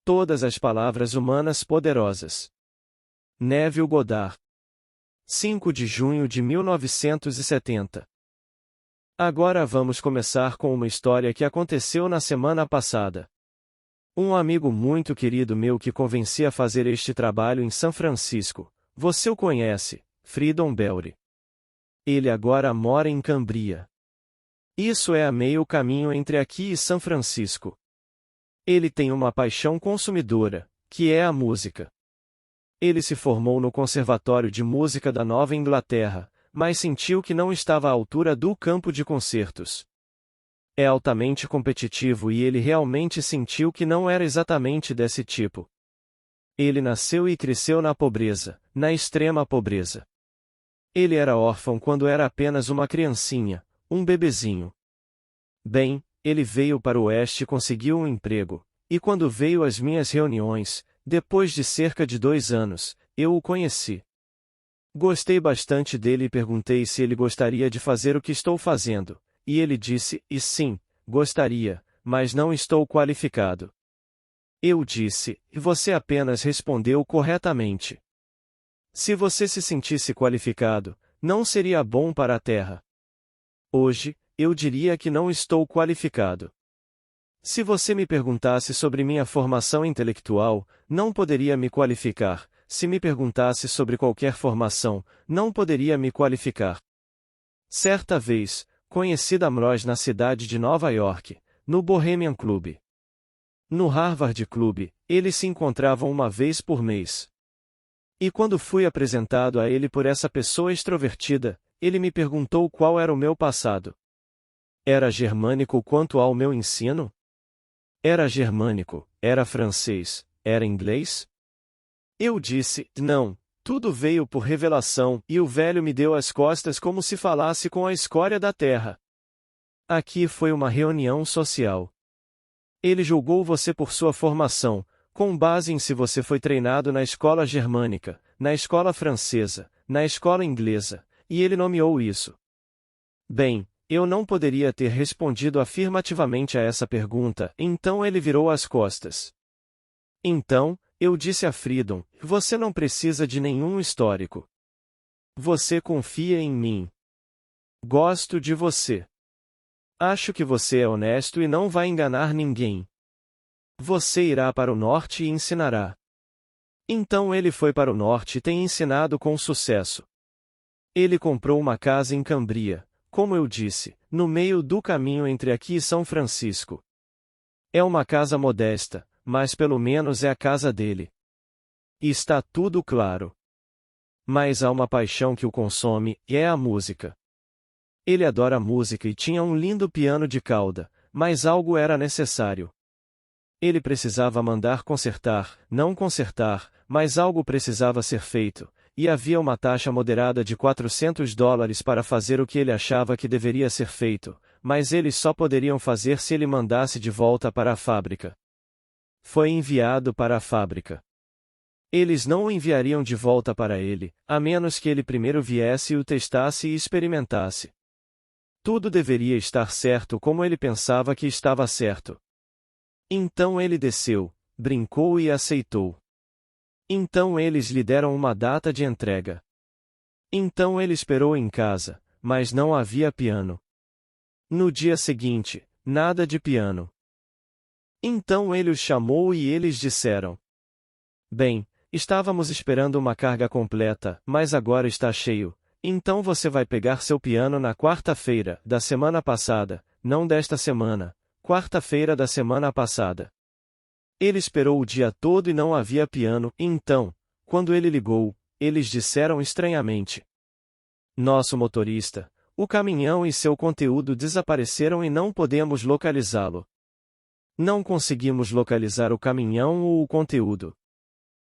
Todas as palavras humanas poderosas. Neville Goddard. 5 de junho de 1970. Agora vamos começar com uma história que aconteceu na semana passada. Um amigo muito querido meu que convenci a fazer este trabalho em São Francisco, você o conhece, Freedom Belry. Ele agora mora em Cambria. Isso é a meio caminho entre aqui e São Francisco. Ele tem uma paixão consumidora, que é a música. Ele se formou no Conservatório de Música da Nova Inglaterra, mas sentiu que não estava à altura do campo de concertos. É altamente competitivo e ele realmente sentiu que não era exatamente desse tipo. Ele nasceu e cresceu na pobreza, na extrema pobreza. Ele era órfão quando era apenas uma criancinha, um bebezinho. Bem, ele veio para o Oeste e conseguiu um emprego, e quando veio às minhas reuniões, depois de cerca de 2 anos, eu o conheci. Gostei bastante dele e perguntei se ele gostaria de fazer o que estou fazendo, e ele disse, e sim, gostaria, mas não estou qualificado. Eu disse, e você apenas respondeu corretamente. Se você se sentisse qualificado, não seria bom para a Terra. Hoje, eu diria que não estou qualificado. Se você me perguntasse sobre minha formação intelectual, não poderia me qualificar. Se me perguntasse sobre qualquer formação, não poderia me qualificar. Certa vez, conheci Damrosch na cidade de Nova York, no Bohemian Club. No Harvard Club, eles se encontravam uma vez por mês. E quando fui apresentado a ele por essa pessoa extrovertida, ele me perguntou qual era o meu passado. Era germânico quanto ao meu ensino? Era germânico, era francês, era inglês? Eu disse, não, tudo veio por revelação, e o velho me deu as costas como se falasse com a escória da terra. Aqui foi uma reunião social. Ele julgou você por sua formação, com base em se você foi treinado na escola germânica, na escola francesa, na escola inglesa, e ele nomeou isso. Bem, eu não poderia ter respondido afirmativamente a essa pergunta, então ele virou as costas. Então, eu disse a Freedom, você não precisa de nenhum histórico. Você confia em mim. Gosto de você. Acho que você é honesto e não vai enganar ninguém. Você irá para o norte e ensinará. Então ele foi para o norte e tem ensinado com sucesso. Ele comprou uma casa em Cambria, como eu disse, no meio do caminho entre aqui e São Francisco. É uma casa modesta, mas pelo menos é a casa dele. E está tudo claro. Mas há uma paixão que o consome, e é a música. Ele adora música e tinha um lindo piano de cauda, mas algo era necessário. Ele precisava mandar consertar, não consertar, mas algo precisava ser feito, e havia uma taxa moderada de $400 para fazer o que ele achava que deveria ser feito, mas eles só poderiam fazer se ele mandasse de volta para a fábrica. Foi enviado para a fábrica. Eles não o enviariam de volta para ele, a menos que ele primeiro viesse e o testasse e experimentasse. Tudo deveria estar certo como ele pensava que estava certo. Então ele desceu, brincou e aceitou. Então eles lhe deram uma data de entrega. Então ele esperou em casa, mas não havia piano. No dia seguinte, nada de piano. Então ele os chamou e eles disseram: bem, estávamos esperando uma carga completa, mas agora está cheio, então você vai pegar seu piano na quarta-feira, da semana passada, não desta semana, quarta-feira da semana passada. Ele esperou o dia todo e não havia piano, então, quando ele ligou, eles disseram estranhamente: nosso motorista, o caminhão e seu conteúdo desapareceram e não podemos localizá-lo. Não conseguimos localizar o caminhão ou o conteúdo.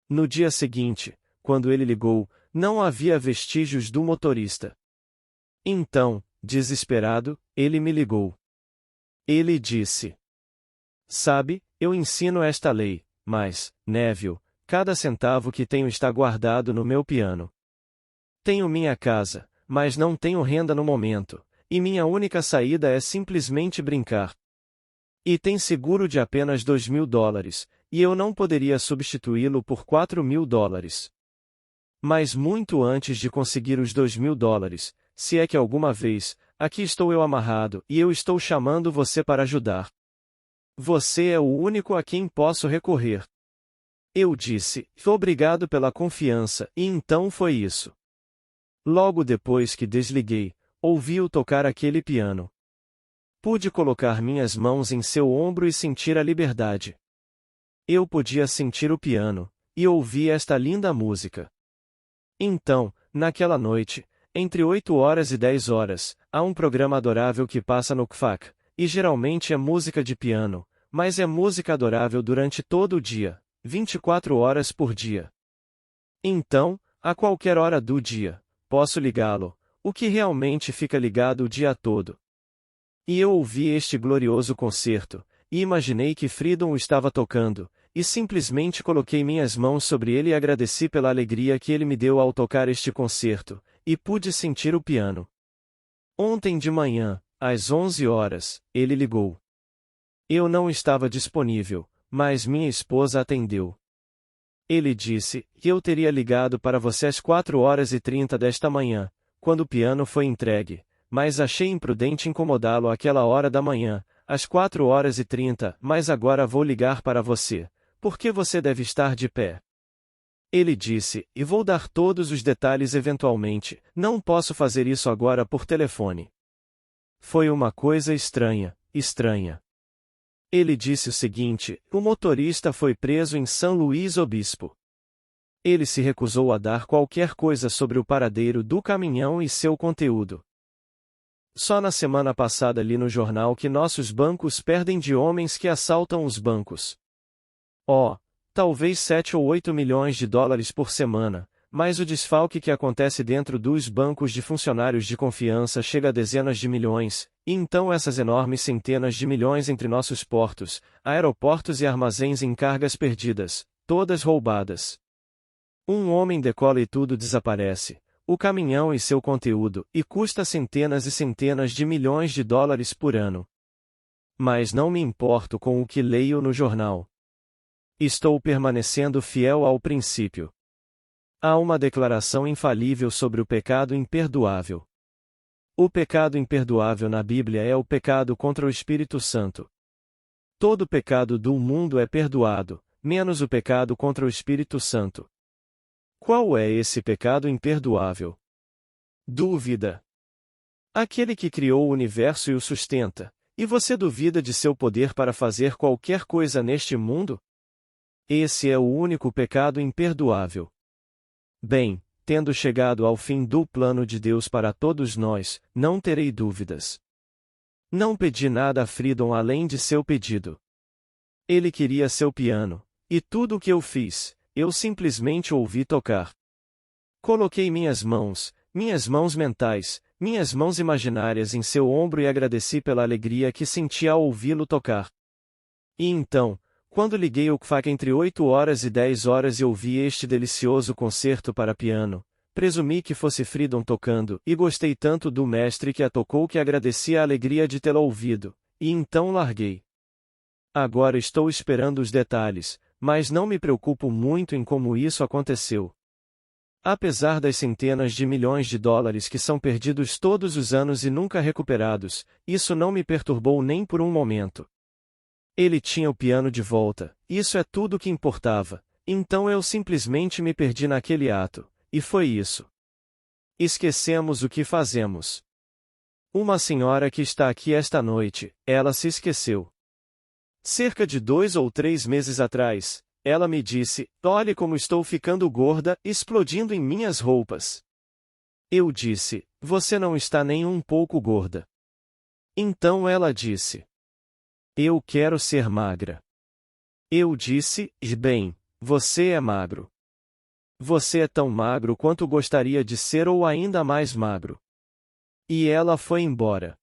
No dia seguinte, quando ele ligou, não havia vestígios do motorista. Então, desesperado, ele me ligou. Ele disse: sabe, eu ensino esta lei, mas, Neville, cada centavo que tenho está guardado no meu piano. Tenho minha casa, mas não tenho renda no momento, e minha única saída é simplesmente brincar. E tem seguro de apenas $2.000, e eu não poderia substituí-lo por $4.000. Mas muito antes de conseguir os $2.000, se é que alguma vez, aqui estou eu amarrado e eu estou chamando você para ajudar. Você é o único a quem posso recorrer. Eu disse, obrigado pela confiança, e então foi isso. Logo depois que desliguei, ouvi-o tocar aquele piano. Pude colocar minhas mãos em seu ombro e sentir a liberdade. Eu podia sentir o piano, e ouvi esta linda música. Então, naquela noite, entre 8 horas e 10 horas, há um programa adorável que passa no KFAK, e geralmente é música de piano, mas é música adorável durante todo o dia, 24 horas por dia. Então, a qualquer hora do dia, posso ligá-lo, o que realmente fica ligado o dia todo. E eu ouvi este glorioso concerto, e imaginei que Freedom o estava tocando, e simplesmente coloquei minhas mãos sobre ele e agradeci pela alegria que ele me deu ao tocar este concerto, e pude sentir o piano. Ontem de manhã, às 11 horas, ele ligou. Eu não estava disponível, mas minha esposa atendeu. Ele disse que eu teria ligado para você às 4h30 desta manhã, quando o piano foi entregue, mas achei imprudente incomodá-lo àquela hora da manhã, às 4h30, mas agora vou ligar para você, porque você deve estar de pé. Ele disse, e vou dar todos os detalhes eventualmente, não posso fazer isso agora por telefone. Foi uma coisa estranha, estranha. Ele disse o seguinte: o motorista foi preso em São Luís Obispo. Ele se recusou a dar qualquer coisa sobre o paradeiro do caminhão e seu conteúdo. Só na semana passada li no jornal que nossos bancos perdem de homens que assaltam os bancos. Talvez 7 ou 8 milhões de dólares por semana, mas o desfalque que acontece dentro dos bancos de funcionários de confiança chega a dezenas de milhões, e então essas enormes centenas de milhões entre nossos portos, aeroportos e armazéns em cargas perdidas, todas roubadas. Um homem decola e tudo desaparece, o caminhão e seu conteúdo, e custa centenas e centenas de milhões de dólares por ano. Mas não me importo com o que leio no jornal. Estou permanecendo fiel ao princípio. Há uma declaração infalível sobre o pecado imperdoável. O pecado imperdoável na Bíblia é o pecado contra o Espírito Santo. Todo pecado do mundo é perdoado, menos o pecado contra o Espírito Santo. Qual é esse pecado imperdoável? Dúvida. Aquele que criou o universo e o sustenta, e você duvida de seu poder para fazer qualquer coisa neste mundo? Esse é o único pecado imperdoável. Bem, tendo chegado ao fim do plano de Deus para todos nós, não terei dúvidas. Não pedi nada a Freedom além de seu pedido. Ele queria seu piano, e tudo o que eu fiz, eu simplesmente ouvi tocar. Coloquei minhas mãos mentais, minhas mãos imaginárias em seu ombro e agradeci pela alegria que senti ao ouvi-lo tocar. E então, quando liguei o KFAK entre 8 horas e 10 horas e ouvi este delicioso concerto para piano, presumi que fosse Freedom tocando e gostei tanto do mestre que a tocou que agradeci a alegria de tê-la ouvido, e então larguei. Agora estou esperando os detalhes, mas não me preocupo muito em como isso aconteceu. Apesar das centenas de milhões de dólares que são perdidos todos os anos e nunca recuperados, isso não me perturbou nem por um momento. Ele tinha o piano de volta, isso é tudo o que importava, então eu simplesmente me perdi naquele ato, e foi isso. Esquecemos o que fazemos. Uma senhora que está aqui esta noite, ela se esqueceu. Cerca de 2 ou 3 meses atrás, ela me disse: olhe como estou ficando gorda, explodindo em minhas roupas. Eu disse: você não está nem um pouco gorda. Então ela disse: eu quero ser magra. Eu disse: bem, você é magro. Você é tão magro quanto gostaria de ser ou ainda mais magro. E ela foi embora.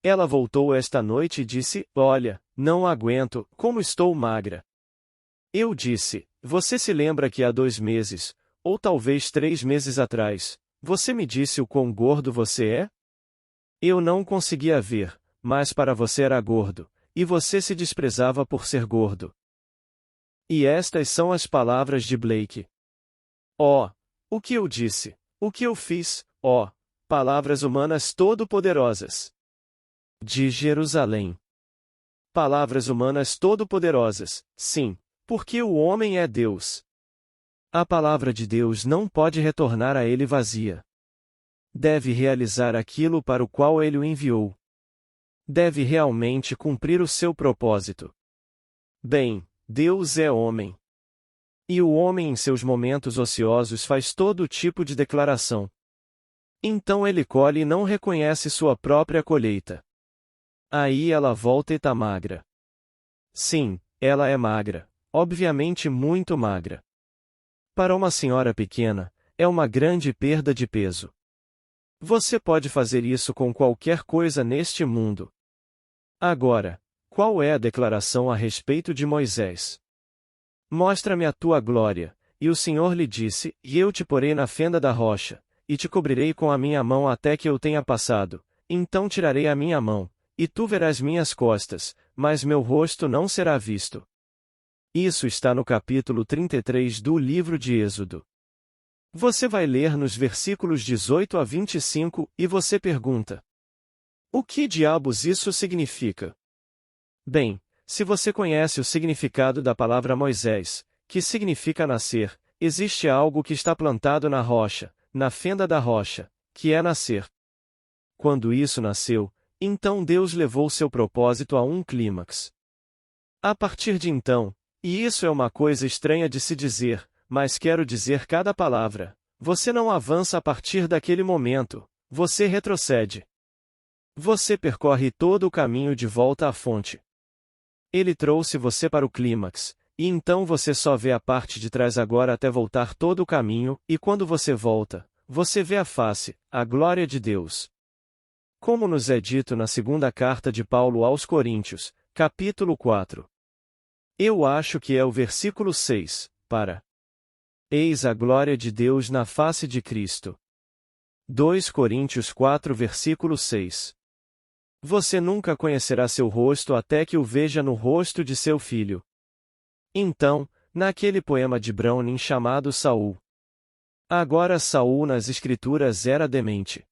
Ela voltou esta noite e disse: olha, não aguento, como estou magra. Eu disse: você se lembra que há 2 meses, ou talvez 3 meses atrás, você me disse o quão gordo você é? Eu não conseguia ver, mas para você era gordo. E você se desprezava por ser gordo. E estas são as palavras de Blake. Ó, o que eu disse, o que eu fiz, ó, palavras humanas todo-poderosas. De Jerusalém. Palavras humanas todo-poderosas, sim, porque o homem é Deus. A palavra de Deus não pode retornar a ele vazia. Deve realizar aquilo para o qual ele o enviou. Deve realmente cumprir o seu propósito. Bem, Deus é homem. E o homem em seus momentos ociosos faz todo tipo de declaração. Então ele colhe e não reconhece sua própria colheita. Aí ela volta e tá magra. Sim, ela é magra, obviamente muito magra. Para uma senhora pequena, é uma grande perda de peso. Você pode fazer isso com qualquer coisa neste mundo. Agora, qual é a declaração a respeito de Moisés? Mostra-me a tua glória, e o Senhor lhe disse, e eu te porei na fenda da rocha, e te cobrirei com a minha mão até que eu tenha passado, então tirarei a minha mão, e tu verás minhas costas, mas meu rosto não será visto. Isso está no capítulo 33 do livro de Êxodo. Você vai ler nos versículos 18 a 25, e você pergunta: o que diabos isso significa? Bem, se você conhece o significado da palavra Moisés, que significa nascer, existe algo que está plantado na rocha, na fenda da rocha, que é nascer. Quando isso nasceu, então Deus levou seu propósito a um clímax. A partir de então, e isso é uma coisa estranha de se dizer, mas quero dizer cada palavra, você não avança a partir daquele momento, você retrocede. Você percorre todo o caminho de volta à fonte. Ele trouxe você para o clímax, e então você só vê a parte de trás agora até voltar todo o caminho, e quando você volta, você vê a face, a glória de Deus. Como nos é dito na segunda carta de Paulo aos Coríntios, capítulo 4. Eu acho que é o versículo 6, para. Eis a glória de Deus na face de Cristo. 2 Coríntios 4 versículo 6. Você nunca conhecerá seu rosto até que o veja no rosto de seu filho. Então, naquele poema de Browning chamado Saul. Agora Saul nas escrituras era demente.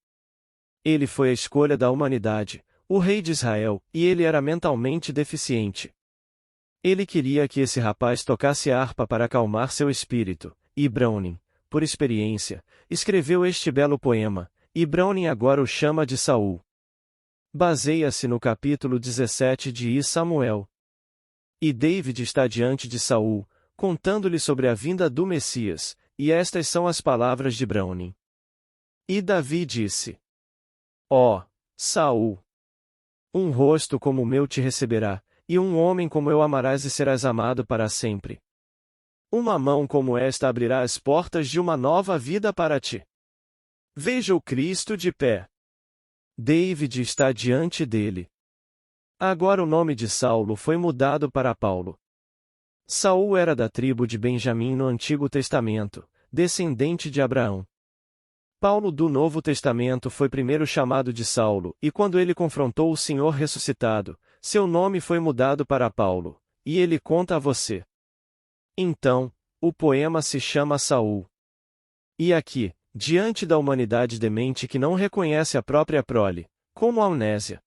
Ele foi a escolha da humanidade, o rei de Israel, e ele era mentalmente deficiente. Ele queria que esse rapaz tocasse harpa para acalmar seu espírito, e Browning, por experiência, escreveu este belo poema, e Browning agora o chama de Saul. Baseia-se no capítulo 17 de I Samuel. E David está diante de Saul, contando-lhe sobre a vinda do Messias, e estas são as palavras de Browning. E Davi disse: ó, Saul! Um rosto como o meu te receberá, e um homem como eu amarás e serás amado para sempre. Uma mão como esta abrirá as portas de uma nova vida para ti. Veja o Cristo de pé. David está diante dele. Agora o nome de Saulo foi mudado para Paulo. Saul era da tribo de Benjamim no Antigo Testamento, descendente de Abraão. Paulo do Novo Testamento foi primeiro chamado de Saulo, e quando ele confrontou o Senhor ressuscitado, seu nome foi mudado para Paulo, e ele conta a você. Então, o poema se chama Saul. E aqui, diante da humanidade demente que não reconhece a própria prole, como a amnésia.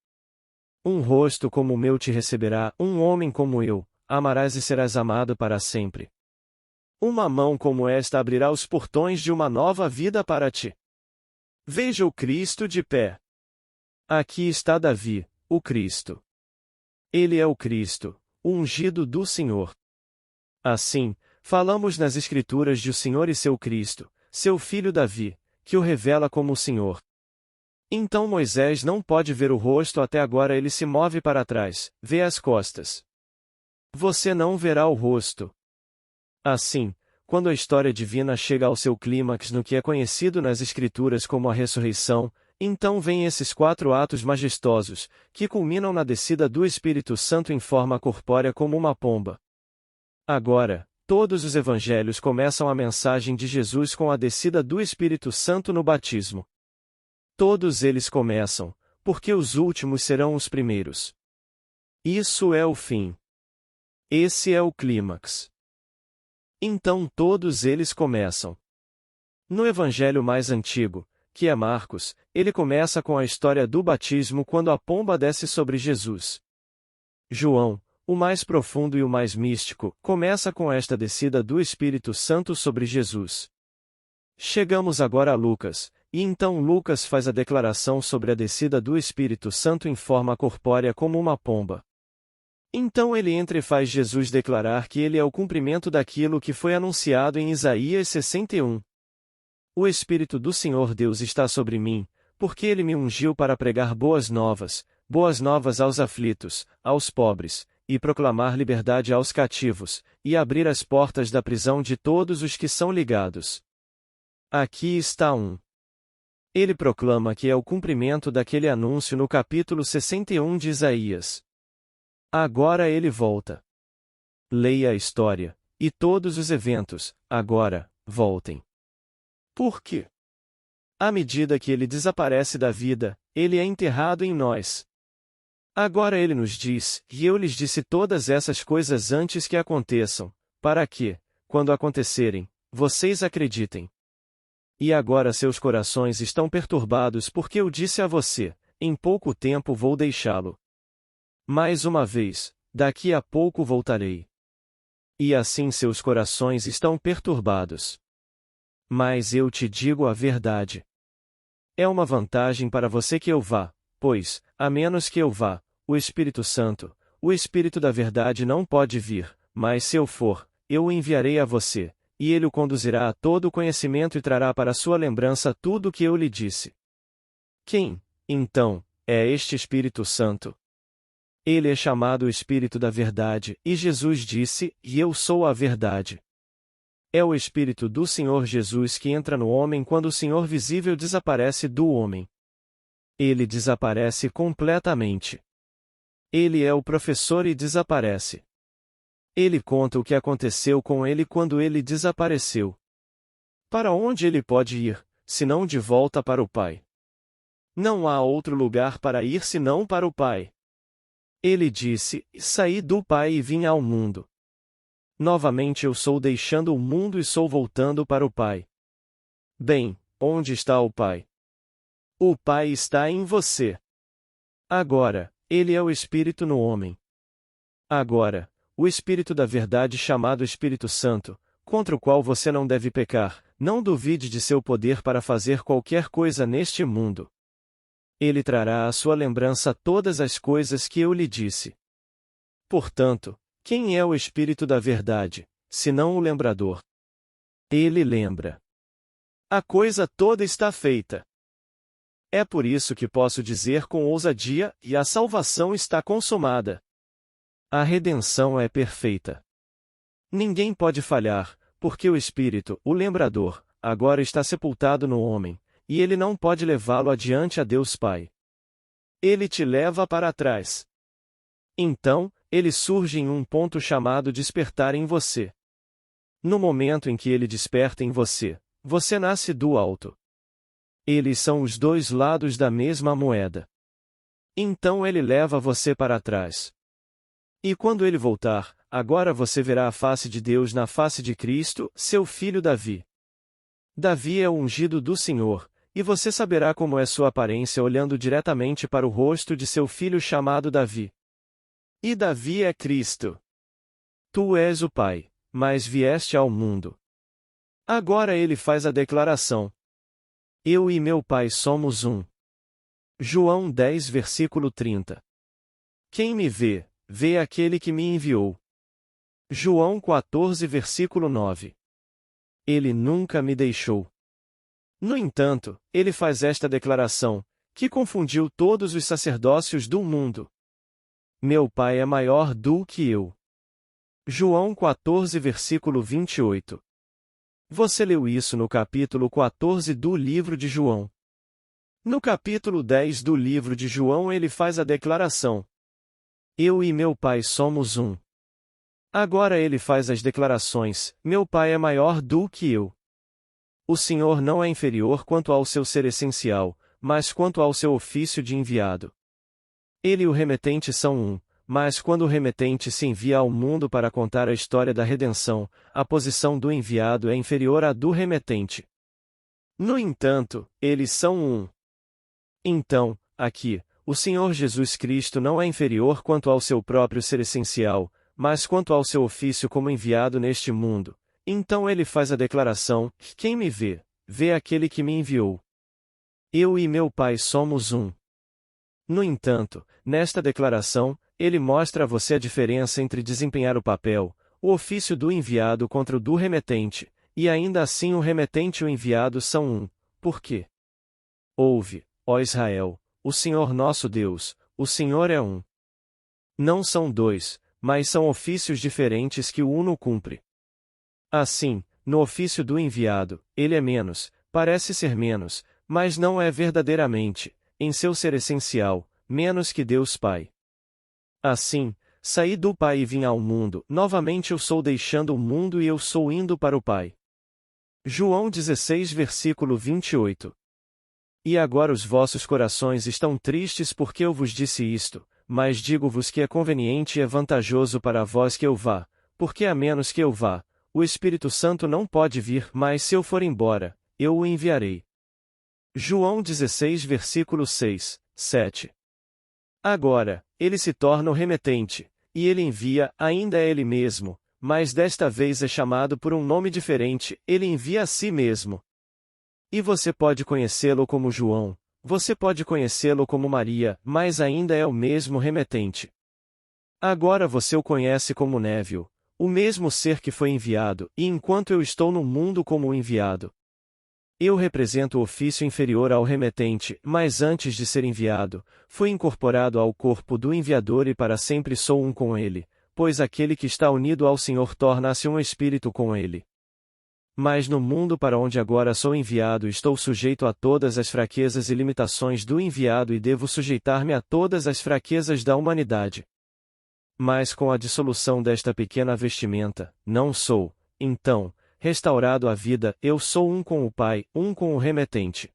Um rosto como o meu te receberá, um homem como eu, amarás e serás amado para sempre. Uma mão como esta abrirá os portões de uma nova vida para ti. Veja o Cristo de pé. Aqui está Davi, o Cristo. Ele é o Cristo, o ungido do Senhor. Assim, falamos nas Escrituras de o Senhor e seu Cristo, seu filho Davi, que o revela como o Senhor. Então Moisés não pode ver o rosto até agora, ele se move para trás, vê as costas. Você não verá o rosto. Assim, quando a história divina chega ao seu clímax no que é conhecido nas Escrituras como a ressurreição, então vêm esses 4 atos majestosos, que culminam na descida do Espírito Santo em forma corpórea como uma pomba. Agora, todos os evangelhos começam a mensagem de Jesus com a descida do Espírito Santo no batismo. Todos eles começam, porque os últimos serão os primeiros. Isso é o fim. Esse é o clímax. Então todos eles começam. No evangelho mais antigo, que é Marcos, ele começa com a história do batismo quando a pomba desce sobre Jesus. João, o mais profundo e o mais místico, começa com esta descida do Espírito Santo sobre Jesus. Chegamos agora a Lucas, e então Lucas faz a declaração sobre a descida do Espírito Santo em forma corpórea como uma pomba. Então ele entra e faz Jesus declarar que ele é o cumprimento daquilo que foi anunciado em Isaías 61. O Espírito do Senhor Deus está sobre mim, porque ele me ungiu para pregar boas novas aos aflitos, aos pobres, e proclamar liberdade aos cativos, e abrir as portas da prisão de todos os que são ligados. Aqui está um. Ele proclama que é o cumprimento daquele anúncio no capítulo 61 de Isaías. Agora ele volta. Leia a história, e todos os eventos, agora, voltem. Por quê? À medida que ele desaparece da vida, ele é enterrado em nós. Agora ele nos diz, e eu lhes disse todas essas coisas antes que aconteçam, para que, quando acontecerem, vocês acreditem. E agora seus corações estão perturbados porque eu disse a você, em pouco tempo vou deixá-lo. Mais uma vez, daqui a pouco voltarei. E assim seus corações estão perturbados. Mas eu te digo a verdade. É uma vantagem para você que eu vá, pois, a menos que eu vá, o Espírito Santo, o Espírito da verdade não pode vir, mas se eu for, eu o enviarei a você, e ele o conduzirá a todo o conhecimento e trará para sua lembrança tudo o que eu lhe disse. Quem, então, é este Espírito Santo? Ele é chamado o Espírito da verdade, e Jesus disse, e eu sou a verdade. É o Espírito do Senhor Jesus que entra no homem quando o Senhor visível desaparece do homem. Ele desaparece completamente. Ele é o professor e desaparece. Ele conta o que aconteceu com ele quando ele desapareceu. Para onde ele pode ir, senão de volta para o Pai? Não há outro lugar para ir senão para o Pai. Ele disse, saí do Pai e vim ao mundo. Novamente eu sou deixando o mundo e sou voltando para o Pai. Bem, onde está o Pai? O Pai está em você. Agora, ele é o Espírito no homem. Agora, o Espírito da verdade chamado Espírito Santo, contra o qual você não deve pecar, não duvide de seu poder para fazer qualquer coisa neste mundo. Ele trará à sua lembrança todas as coisas que eu lhe disse. Portanto, quem é o Espírito da verdade, senão o lembrador? Ele lembra. A coisa toda está feita. É por isso que posso dizer com ousadia, e a salvação está consumada. A redenção é perfeita. Ninguém pode falhar, porque o Espírito, o lembrador, agora está sepultado no homem, e ele não pode levá-lo adiante a Deus Pai. Ele te leva para trás. Então, ele surge em um ponto chamado despertar em você. No momento em que ele desperta em você, você nasce do alto. Eles são os dois lados da mesma moeda. Então ele leva você para trás. E quando ele voltar, agora você verá a face de Deus na face de Cristo, seu filho Davi. Davi é o ungido do Senhor, e você saberá como é sua aparência olhando diretamente para o rosto de seu filho chamado Davi. E Davi é Cristo. Tu és o Pai, mas vieste ao mundo. Agora ele faz a declaração. Eu e meu Pai somos um. João 10 versículo 30. Quem me vê, vê aquele que me enviou. João 14 versículo 9. Ele nunca me deixou. No entanto, ele faz esta declaração, que confundiu todos os sacerdócios do mundo. Meu Pai é maior do que eu. João 14 versículo 28. Você leu isso no capítulo 14 do livro de João. No capítulo 10 do livro de João ele faz a declaração. Eu e meu Pai somos um. Agora ele faz as declarações, meu Pai é maior do que eu. O Senhor não é inferior quanto ao seu ser essencial, mas quanto ao seu ofício de enviado. Ele e o remetente são um, mas quando o remetente se envia ao mundo para contar a história da redenção, a posição do enviado é inferior à do remetente. No entanto, eles são um. Então, aqui, o Senhor Jesus Cristo não é inferior quanto ao seu próprio ser essencial, mas quanto ao seu ofício como enviado neste mundo. Então ele faz a declaração: quem me vê, vê aquele que me enviou. Eu e meu Pai somos um. No entanto, nesta declaração, ele mostra a você a diferença entre desempenhar o papel, o ofício do enviado contra o do remetente, e ainda assim o remetente e o enviado são um. Por quê? Ouve, ó Israel, o Senhor nosso Deus, o Senhor é um. Não são dois, mas são ofícios diferentes que o uno cumpre. Assim, no ofício do enviado, ele é menos, parece ser menos, mas não é verdadeiramente, em seu ser essencial, menos que Deus Pai. Assim, saí do Pai e vim ao mundo, novamente eu sou deixando o mundo e eu sou indo para o Pai. João 16 versículo 28. E agora os vossos corações estão tristes porque eu vos disse isto, mas digo-vos que é conveniente e é vantajoso para vós que eu vá, porque a menos que eu vá, o Espírito Santo não pode vir, mas se eu for embora, eu o enviarei. João 16 versículo 6, 7. Agora, ele se torna o remetente, e ele envia, ainda é ele mesmo, mas desta vez é chamado por um nome diferente, ele envia a si mesmo. E você pode conhecê-lo como João, você pode conhecê-lo como Maria, mas ainda é o mesmo remetente. Agora você o conhece como Neville, o mesmo ser que foi enviado, e enquanto eu estou no mundo como o enviado. Eu represento o ofício inferior ao remetente, mas antes de ser enviado, fui incorporado ao corpo do enviador e para sempre sou um com ele, pois aquele que está unido ao Senhor torna-se um espírito com ele. Mas no mundo para onde agora sou enviado estou sujeito a todas as fraquezas e limitações do enviado e devo sujeitar-me a todas as fraquezas da humanidade. Mas com a dissolução desta pequena vestimenta, não sou, então, restaurado à vida, eu sou um com o Pai, um com o remetente.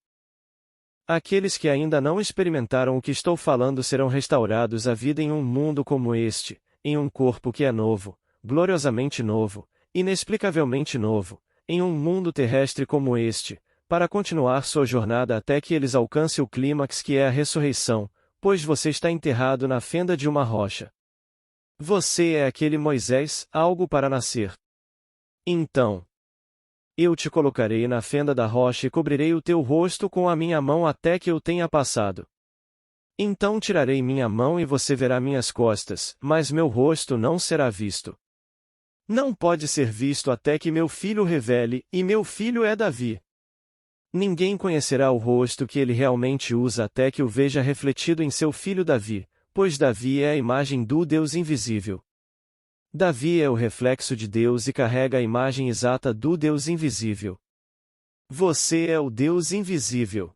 Aqueles que ainda não experimentaram o que estou falando serão restaurados à vida em um mundo como este, em um corpo que é novo, gloriosamente novo, inexplicavelmente novo, em um mundo terrestre como este, para continuar sua jornada até que eles alcancem o clímax que é a ressurreição, pois você está enterrado na fenda de uma rocha. Você é aquele Moisés, algo para nascer. Então, eu te colocarei na fenda da rocha e cobrirei o teu rosto com a minha mão até que eu tenha passado. Então tirarei minha mão e você verá minhas costas, mas meu rosto não será visto. Não pode ser visto até que meu filho revele, e meu filho é Davi. Ninguém conhecerá o rosto que ele realmente usa até que o veja refletido em seu filho Davi, pois Davi é a imagem do Deus invisível. Davi é o reflexo de Deus e carrega a imagem exata do Deus invisível. Você é o Deus invisível.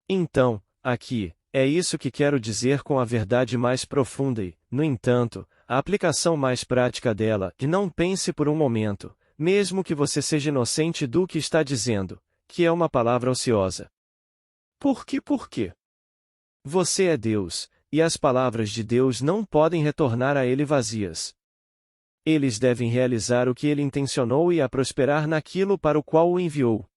Então, aqui, é isso que quero dizer com a verdade mais profunda e, no entanto, a aplicação mais prática dela, e não pense por um momento, mesmo que você seja inocente do que está dizendo, que é uma palavra ociosa. Por quê? Você é Deus, e as palavras de Deus não podem retornar a Ele vazias. Eles devem realizar o que Ele intencionou e a prosperar naquilo para o qual o enviou.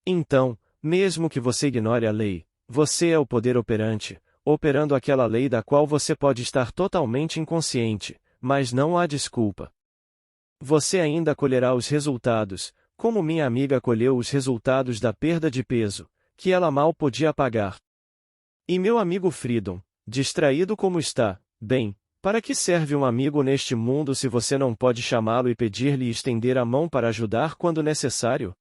Então, mesmo que você ignore a lei, você é o poder operante, operando aquela lei da qual você pode estar totalmente inconsciente, mas não há desculpa. Você ainda colherá os resultados, como minha amiga colheu os resultados da perda de peso, que ela mal podia pagar. E meu amigo Freedom, distraído como está, bem, para que serve um amigo neste mundo se você não pode chamá-lo e pedir-lhe e estender a mão para ajudar quando necessário?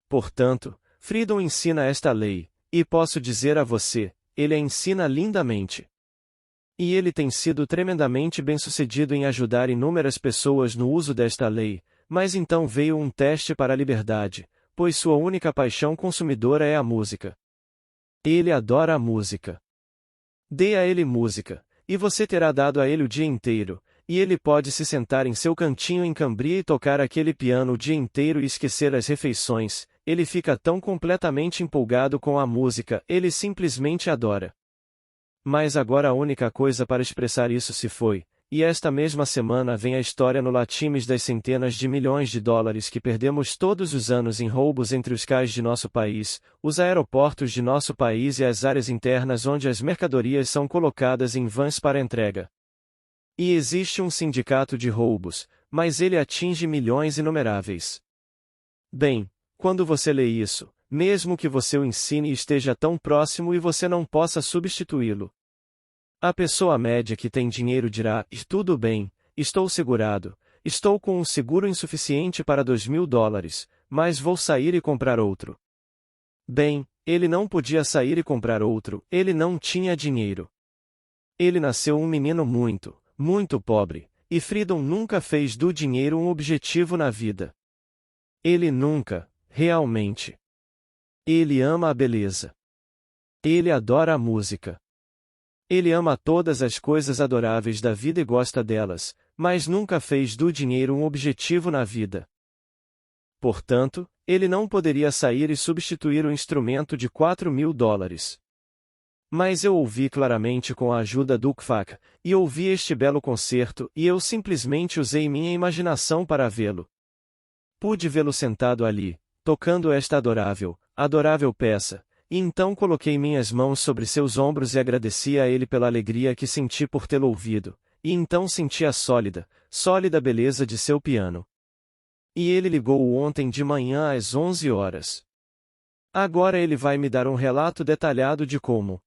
Portanto, Freedom ensina esta lei, e posso dizer a você, ele a ensina lindamente. E ele tem sido tremendamente bem-sucedido em ajudar inúmeras pessoas no uso desta lei, mas então veio um teste para a liberdade, pois sua única paixão consumidora é a música. Ele adora a música. Dê a ele música, e você terá dado a ele o dia inteiro, e ele pode se sentar em seu cantinho em Cambria e tocar aquele piano o dia inteiro e esquecer as refeições, ele fica tão completamente empolgado com a música, ele simplesmente adora. Mas agora a única coisa para expressar isso se foi, e esta mesma semana vem a história no Latimes das centenas de milhões de dólares que perdemos todos os anos em roubos entre os cais de nosso país, os aeroportos de nosso país e as áreas internas onde as mercadorias são colocadas em vans para entrega. E existe um sindicato de roubos, mas ele atinge milhões inumeráveis. Bem, quando você lê isso, mesmo que você o ensine e esteja tão próximo e você não possa substituí-lo, a pessoa média que tem dinheiro dirá: tudo bem, estou segurado, estou com um seguro insuficiente para $2.000, mas vou sair e comprar outro. Bem, ele não podia sair e comprar outro, ele não tinha dinheiro. Ele nasceu um menino muito, muito pobre, e Freedom nunca fez do dinheiro um objetivo na vida. Ele nunca, realmente. Ele ama a beleza. Ele adora a música. Ele ama todas as coisas adoráveis da vida e gosta delas, mas nunca fez do dinheiro um objetivo na vida. Portanto, ele não poderia sair e substituir o instrumento de $4.000. Mas eu ouvi claramente com a ajuda do Kfak, e ouvi este belo concerto e eu simplesmente usei minha imaginação para vê-lo. Pude vê-lo sentado ali, tocando esta adorável, adorável peça, e então coloquei minhas mãos sobre seus ombros e agradeci a ele pela alegria que senti por tê-lo ouvido, e então senti a sólida, sólida beleza de seu piano. E ele ligou-o ontem de manhã às 11 horas. Agora ele vai me dar um relato detalhado de como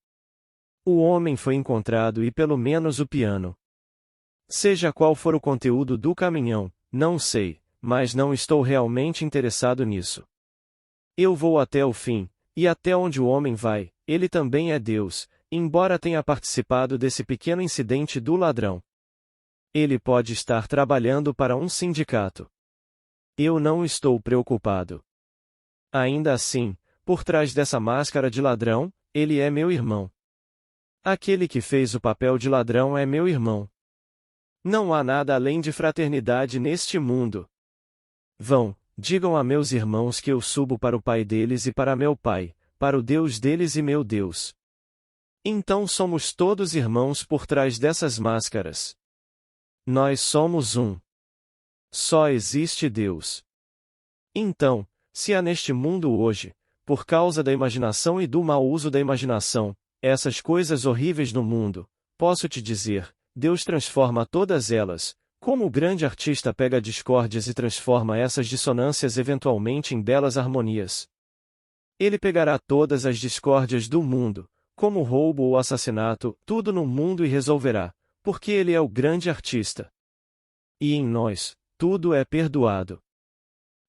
o homem foi encontrado e pelo menos o piano. Seja qual for o conteúdo do caminhão, não sei, mas não estou realmente interessado nisso. Eu vou até o fim. E até onde o homem vai, ele também é Deus, embora tenha participado desse pequeno incidente do ladrão. Ele pode estar trabalhando para um sindicato. Eu não estou preocupado. Ainda assim, por trás dessa máscara de ladrão, ele é meu irmão. Aquele que fez o papel de ladrão é meu irmão. Não há nada além de fraternidade neste mundo. Vão. Digam a meus irmãos que eu subo para o Pai deles e para meu Pai, para o Deus deles e meu Deus. Então somos todos irmãos por trás dessas máscaras. Nós somos um. Só existe Deus. Então, se há neste mundo hoje, por causa da imaginação e do mau uso da imaginação, essas coisas horríveis no mundo, posso te dizer, Deus transforma todas elas. Como o grande artista pega discórdias e transforma essas dissonâncias eventualmente em belas harmonias. Ele pegará todas as discórdias do mundo, como o roubo ou assassinato, tudo no mundo e resolverá, porque ele é o grande artista. E em nós, tudo é perdoado.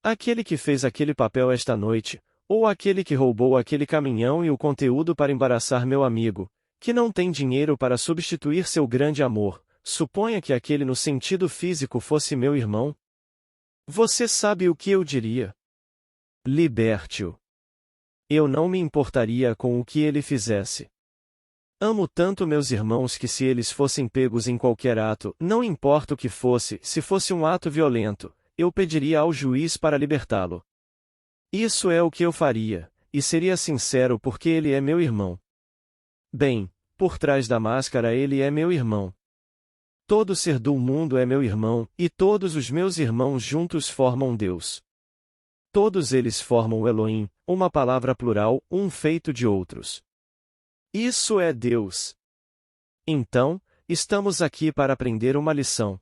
Aquele que fez aquele papel esta noite, ou aquele que roubou aquele caminhão e o conteúdo para embaraçar meu amigo, que não tem dinheiro para substituir seu grande amor. Suponha que aquele no sentido físico fosse meu irmão. Você sabe o que eu diria? Liberte-o. Eu não me importaria com o que ele fizesse. Amo tanto meus irmãos que se eles fossem pegos em qualquer ato, não importa o que fosse, se fosse um ato violento, eu pediria ao juiz para libertá-lo. Isso é o que eu faria, e seria sincero porque ele é meu irmão. Bem, por trás da máscara ele é meu irmão. Todo ser do mundo é meu irmão, e todos os meus irmãos juntos formam Deus. Todos eles formam o Elohim, uma palavra plural, um feito de outros. Isso é Deus. Então, estamos aqui para aprender uma lição.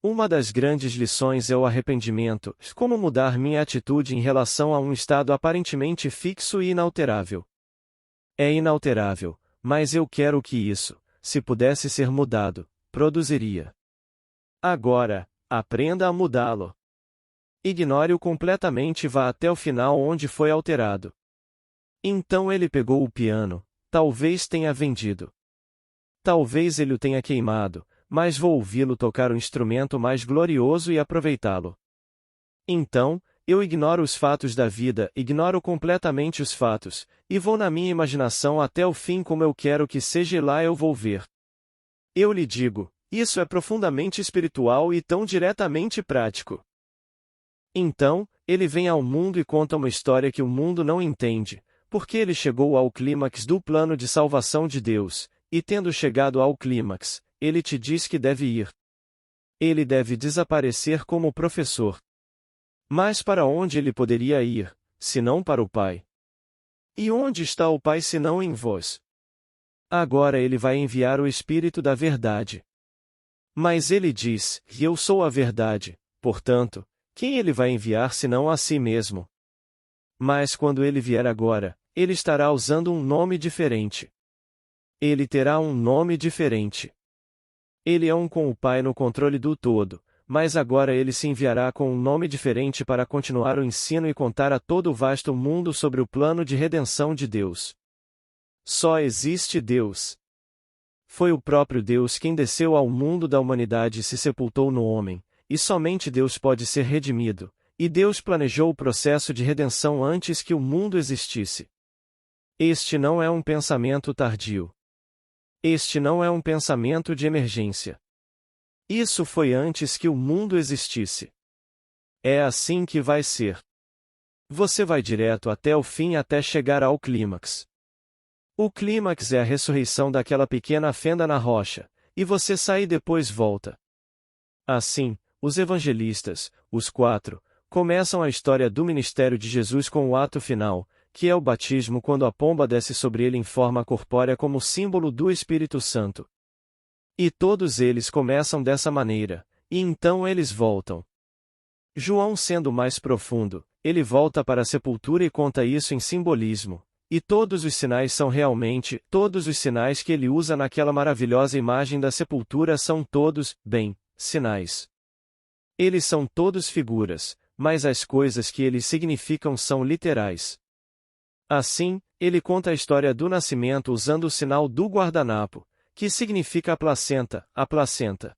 Uma das grandes lições é o arrependimento, como mudar minha atitude em relação a um estado aparentemente fixo e inalterável. É inalterável, mas eu quero que isso, se pudesse ser mudado, produziria. Agora, aprenda a mudá-lo. Ignore-o completamente e vá até o final onde foi alterado. Então ele pegou o piano, talvez tenha vendido. Talvez ele o tenha queimado, mas vou ouvi-lo tocar o instrumento mais glorioso e aproveitá-lo. Então, eu ignoro os fatos da vida, ignoro completamente os fatos, e vou na minha imaginação até o fim como eu quero que seja e lá eu vou ver. Eu lhe digo, isso é profundamente espiritual e tão diretamente prático. Então, ele vem ao mundo e conta uma história que o mundo não entende, porque ele chegou ao clímax do plano de salvação de Deus, e tendo chegado ao clímax, ele te diz que deve ir. Ele deve desaparecer como professor. Mas para onde ele poderia ir, senão para o Pai? E onde está o Pai senão em vós? Agora ele vai enviar o Espírito da Verdade. Mas ele diz, eu sou a verdade, portanto, quem ele vai enviar senão a si mesmo? Mas quando ele vier agora, ele estará usando um nome diferente. Ele terá um nome diferente. Ele é um com o Pai no controle do todo, mas agora ele se enviará com um nome diferente para continuar o ensino e contar a todo o vasto mundo sobre o plano de redenção de Deus. Só existe Deus. Foi o próprio Deus quem desceu ao mundo da humanidade e se sepultou no homem, e somente Deus pode ser redimido, e Deus planejou o processo de redenção antes que o mundo existisse. Este não é um pensamento tardio. Este não é um pensamento de emergência. Isso foi antes que o mundo existisse. É assim que vai ser. Você vai direto até o fim até chegar ao clímax. O clímax é a ressurreição daquela pequena fenda na rocha, e você sai e depois volta. Assim, os evangelistas, os 4, começam a história do ministério de Jesus com o ato final, que é o batismo quando a pomba desce sobre ele em forma corpórea como símbolo do Espírito Santo. E todos eles começam dessa maneira, e então eles voltam. João, sendo mais profundo, ele volta para a sepultura e conta isso em simbolismo, e todos os sinais são realmente, todos os sinais que ele usa naquela maravilhosa imagem da sepultura são todos, bem, sinais. Eles são todos figuras, mas as coisas que eles significam são literais. Assim, ele conta a história do nascimento usando o sinal do guardanapo, que significa a placenta, a placenta.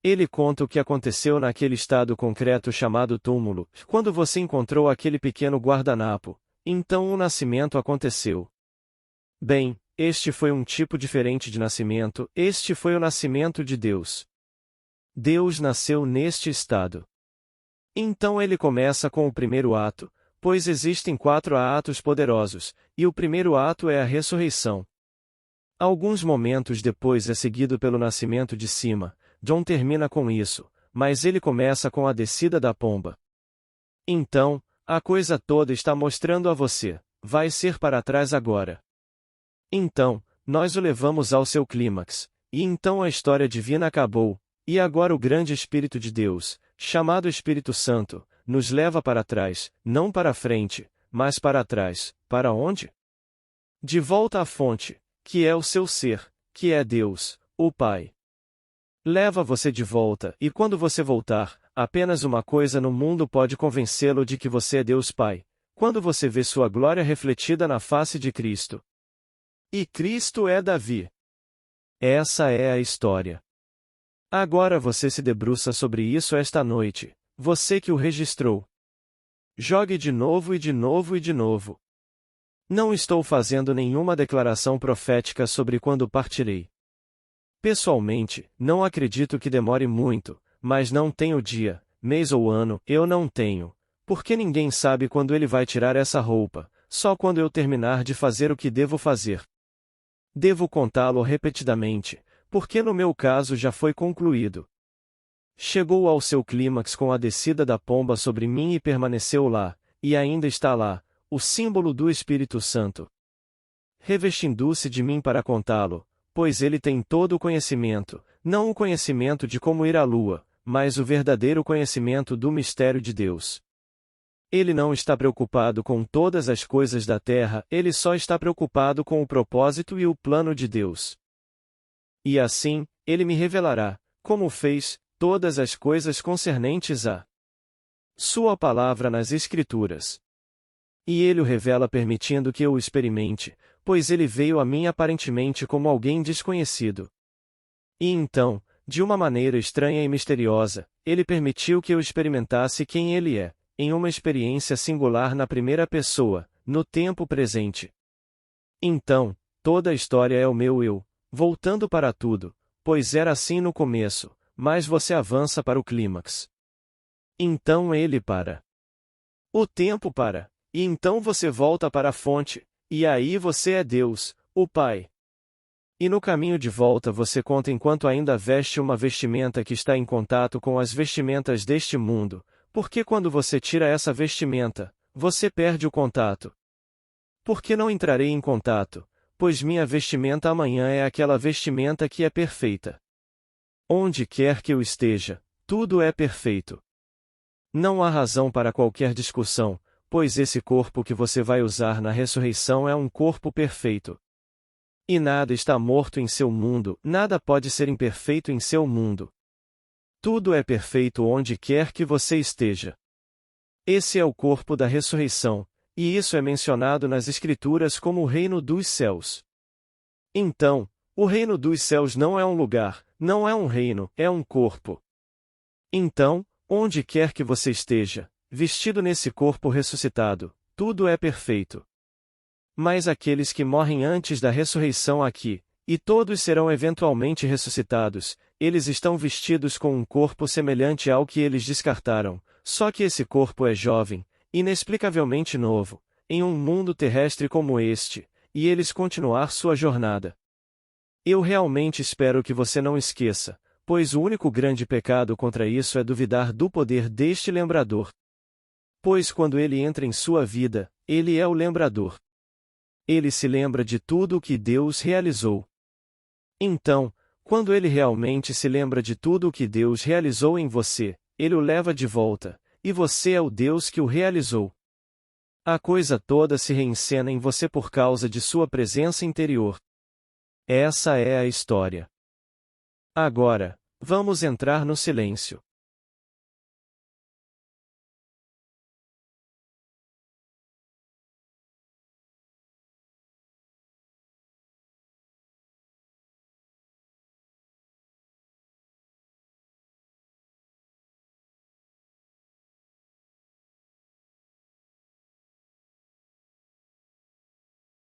Ele conta o que aconteceu naquele estado concreto chamado túmulo, quando você encontrou aquele pequeno guardanapo, então o nascimento aconteceu. Bem, este foi um tipo diferente de nascimento, este foi o nascimento de Deus. Deus nasceu neste estado. Então ele começa com o primeiro ato, pois existem 4 atos poderosos, e o primeiro ato é a ressurreição. Alguns momentos depois é seguido pelo nascimento de cima. John termina com isso, mas ele começa com a descida da pomba. Então, a coisa toda está mostrando a você, vai ser para trás agora. Então, nós o levamos ao seu clímax, e então a história divina acabou, e agora o grande Espírito de Deus, chamado Espírito Santo, nos leva para trás, não para frente, mas para trás, para onde? De volta à fonte, que é o seu ser, que é Deus, o Pai. Leva você de volta, e quando você voltar, apenas uma coisa no mundo pode convencê-lo de que você é Deus Pai, quando você vê sua glória refletida na face de Cristo. E Cristo é Davi. Essa é a história. Agora você se debruça sobre isso esta noite, você que o registrou. Jogue de novo e de novo e de novo. Não estou fazendo nenhuma declaração profética sobre quando partirei. Pessoalmente, não acredito que demore muito, mas não tenho dia, mês ou ano, eu não tenho, porque ninguém sabe quando ele vai tirar essa roupa, só quando eu terminar de fazer o que devo fazer. Devo contá-lo repetidamente, porque no meu caso já foi concluído. Chegou ao seu clímax com a descida da pomba sobre mim e permaneceu lá, e ainda está lá, o símbolo do Espírito Santo. Revestindo-se de mim para contá-lo, pois ele tem todo o conhecimento, não o conhecimento de como ir à lua, mas o verdadeiro conhecimento do mistério de Deus. Ele não está preocupado com todas as coisas da terra, ele só está preocupado com o propósito e o plano de Deus. E assim, ele me revelará, como fez, todas as coisas concernentes a sua palavra nas Escrituras. E ele o revela permitindo que eu o experimente, pois ele veio a mim aparentemente como alguém desconhecido. E então, de uma maneira estranha e misteriosa, ele permitiu que eu experimentasse quem ele é, em uma experiência singular na primeira pessoa, no tempo presente. Então, toda a história é o meu eu, voltando para tudo, pois era assim no começo, mas você avança para o clímax. Então ele para. O tempo para. E então você volta para a fonte, e aí você é Deus, o Pai. E no caminho de volta você conta enquanto ainda veste uma vestimenta que está em contato com as vestimentas deste mundo, porque quando você tira essa vestimenta, você perde o contato. Porque não entrarei em contato, pois minha vestimenta amanhã é aquela vestimenta que é perfeita. Onde quer que eu esteja, tudo é perfeito. Não há razão para qualquer discussão, pois esse corpo que você vai usar na ressurreição é um corpo perfeito. E nada está morto em seu mundo, nada pode ser imperfeito em seu mundo. Tudo é perfeito onde quer que você esteja. Esse é o corpo da ressurreição, e isso é mencionado nas Escrituras como o reino dos céus. Então, o reino dos céus não é um lugar, não é um reino, é um corpo. Então, onde quer que você esteja, vestido nesse corpo ressuscitado, tudo é perfeito. Mas aqueles que morrem antes da ressurreição aqui, e todos serão eventualmente ressuscitados, eles estão vestidos com um corpo semelhante ao que eles descartaram, só que esse corpo é jovem, inexplicavelmente novo, em um mundo terrestre como este, e eles continuar sua jornada. Eu realmente espero que você não esqueça, pois o único grande pecado contra isso é duvidar do poder deste lembrador. Pois quando ele entra em sua vida, ele é o lembrador. Ele se lembra de tudo o que Deus realizou. Então, quando ele realmente se lembra de tudo o que Deus realizou em você, ele o leva de volta, e você é o Deus que o realizou. A coisa toda se reencena em você por causa de sua presença interior. Essa é a história. Agora, vamos entrar no silêncio.